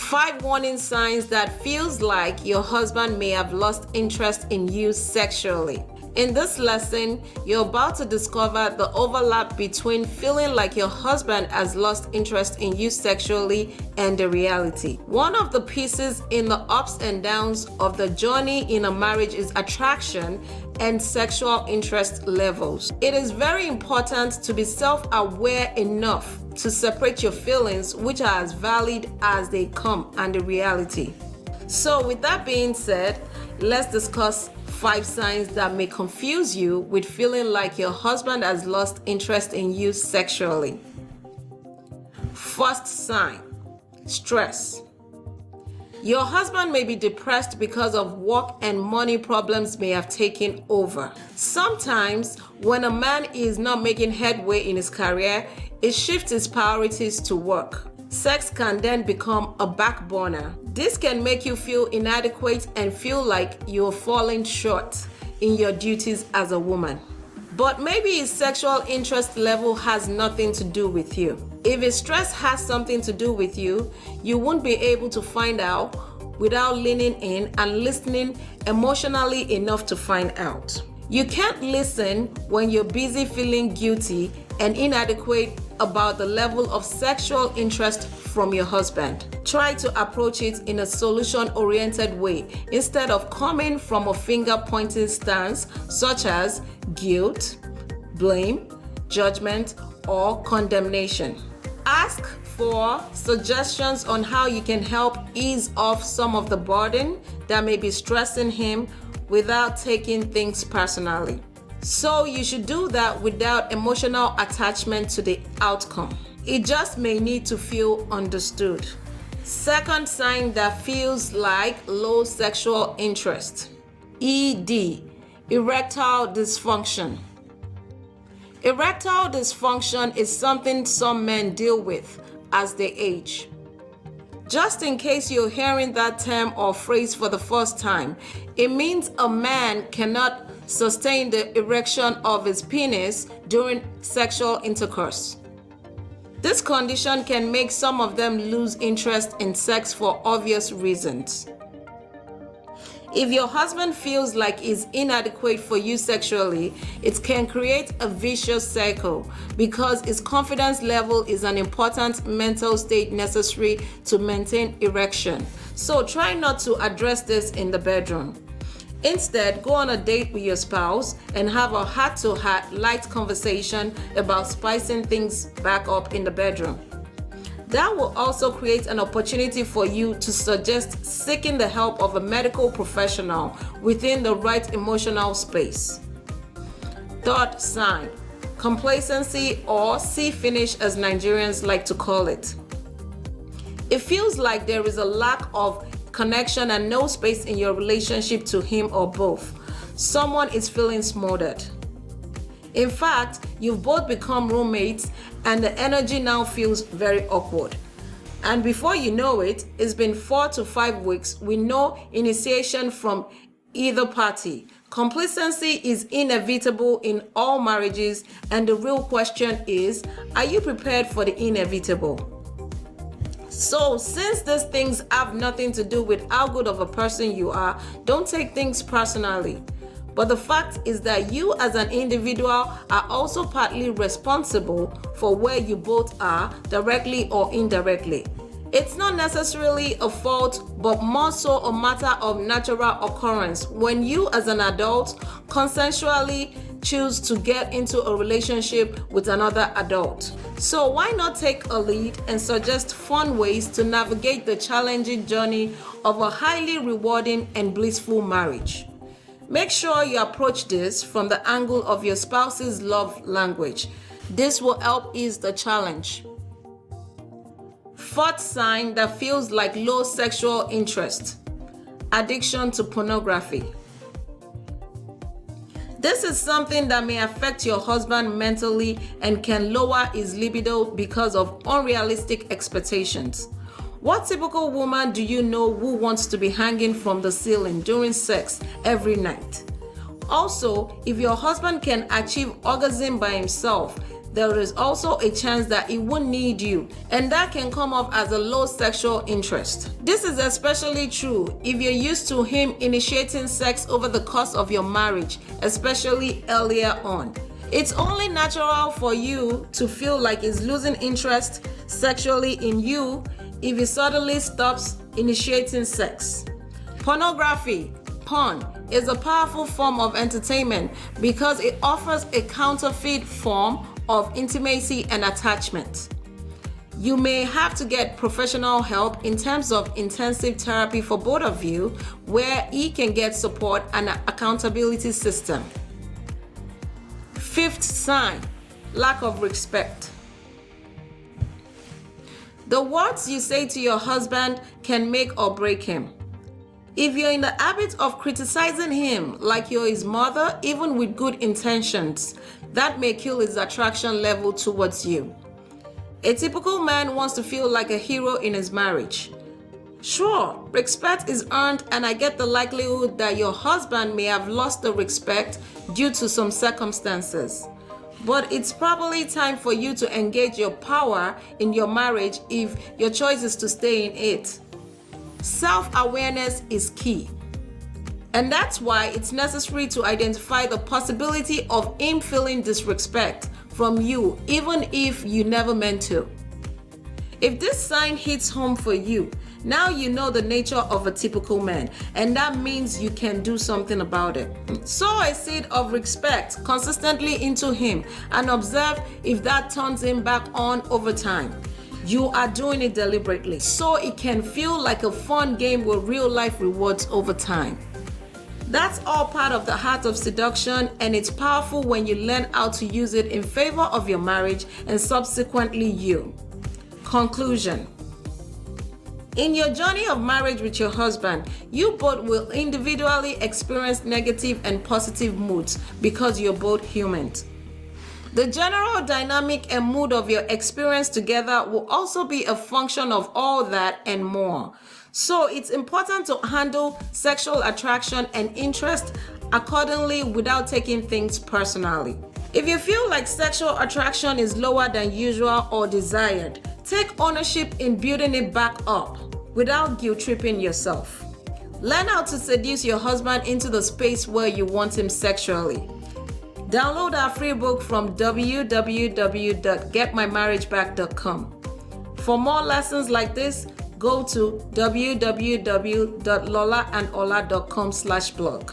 5 warning signs that feels like your husband may have lost interest in you sexually. In this lesson, you're about to discover the overlap between feeling like your husband has lost interest in you sexually and the reality. One of the pieces in the ups and downs of the journey in a marriage is attraction and sexual interest levels. It is very important to be self-aware enough to separate your feelings, which are as valid as they come, and the reality. So with that being said, let's discuss 5 signs that may confuse you with feeling like your husband has lost interest in you sexually. First sign, stress. Your husband may be depressed because of work and money problems may have taken over. Sometimes, when a man is not making headway in his career, it shifts his priorities to work. Sex can then become a back burner. This can make you feel inadequate and feel like you're falling short in your duties as a woman. But maybe his sexual interest level has nothing to do with you. If his stress has something to do with you, you won't be able to find out without leaning in and listening emotionally enough to find out. You can't listen when you're busy feeling guilty and inadequate about the level of sexual interest from your husband. Try to approach it in a solution-oriented way instead of coming from a finger-pointing stance such as guilt, blame, judgment, or condemnation. Ask for suggestions on how you can help ease off some of the burden that may be stressing him without taking things personally. So you should do that without emotional attachment to the outcome. It just may need to feel understood. Second sign that feels like low sexual interest. ED, erectile dysfunction. Erectile dysfunction is something some men deal with as they age. Just in case you're hearing that term or phrase for the first time, it means a man cannot sustain the erection of his penis during sexual intercourse. This condition can make some of them lose interest in sex for obvious reasons. If your husband feels like he's inadequate for you sexually, it can create a vicious cycle because his confidence level is an important mental state necessary to maintain erection. So try not to address this in the bedroom. Instead, go on a date with your spouse and have a heart-to-heart light conversation about spicing things back up in the bedroom. That will also create an opportunity for you to suggest seeking the help of a medical professional within the right emotional space. Third sign, complacency, or see finish as Nigerians like to call it. It feels like there is a lack of connection and no space in your relationship to him or both. Someone is feeling smothered. In fact, you've both become roommates and the energy now feels very awkward. And before you know it, it's been 4 to 5 weeks with no initiation from either party. Complacency is inevitable in all marriages, and the real question is, are you prepared for the inevitable? So since these things have nothing to do with how good of a person you are, don't take things personally. But the fact is that you as an individual are also partly responsible for where you both are, directly or indirectly. It's not necessarily a fault, but more so a matter of natural occurrence when you as an adult consensually choose to get into a relationship with another adult. So why not take a lead and suggest fun ways to navigate the challenging journey of a highly rewarding and blissful marriage? Make sure you approach this from the angle of your spouse's love language. This will help ease the challenge. Fourth sign that feels like low sexual interest. Addiction to pornography. This is something that may affect your husband mentally and can lower his libido because of unrealistic expectations. What typical woman do you know who wants to be hanging from the ceiling during sex every night? Also, if your husband can achieve orgasm by himself, there is also a chance that he won't need you, and that can come off as a low sexual interest. This is especially true if you're used to him initiating sex over the course of your marriage, especially earlier on. It's only natural for you to feel like he's losing interest sexually in you if he suddenly stops initiating sex. Pornography, porn, is a powerful form of entertainment because it offers a counterfeit form of intimacy and attachment. You may have to get professional help in terms of intensive therapy for both of you, where he can get support and an accountability system. Fifth sign, lack of respect. The words you say to your husband can make or break him. If you're in the habit of criticizing him like you're his mother, even with good intentions, that may kill his attraction level towards you. A typical man wants to feel like a hero in his marriage. Sure, respect is earned, and I get the likelihood that your husband may have lost the respect due to some circumstances. But it's probably time for you to engage your power in your marriage if your choice is to stay in it. Self-awareness is key. And that's why it's necessary to identify the possibility of him feeling disrespect from you, even if you never meant to. If this sign hits home for you, now you know the nature of a typical man, and that means you can do something about it. Sow a seed of respect consistently into him and observe if that turns him back on over time. You are doing it deliberately, so it can feel like a fun game with real life rewards over time. That's all part of the art of seduction, and it's powerful when you learn how to use it in favor of your marriage and subsequently you. Conclusion. In your journey of marriage with your husband, you both will individually experience negative and positive moods because you're both humans. The general dynamic and mood of your experience together will also be a function of all that and more. So it's important to handle sexual attraction and interest accordingly without taking things personally. If you feel like sexual attraction is lower than usual or desired, take ownership in building it back up without guilt-tripping yourself. Learn how to seduce your husband into the space where you want him sexually. Download our free book from www.getmymarriageback.com. For more lessons like this, go to www.lolaandola.com/blog.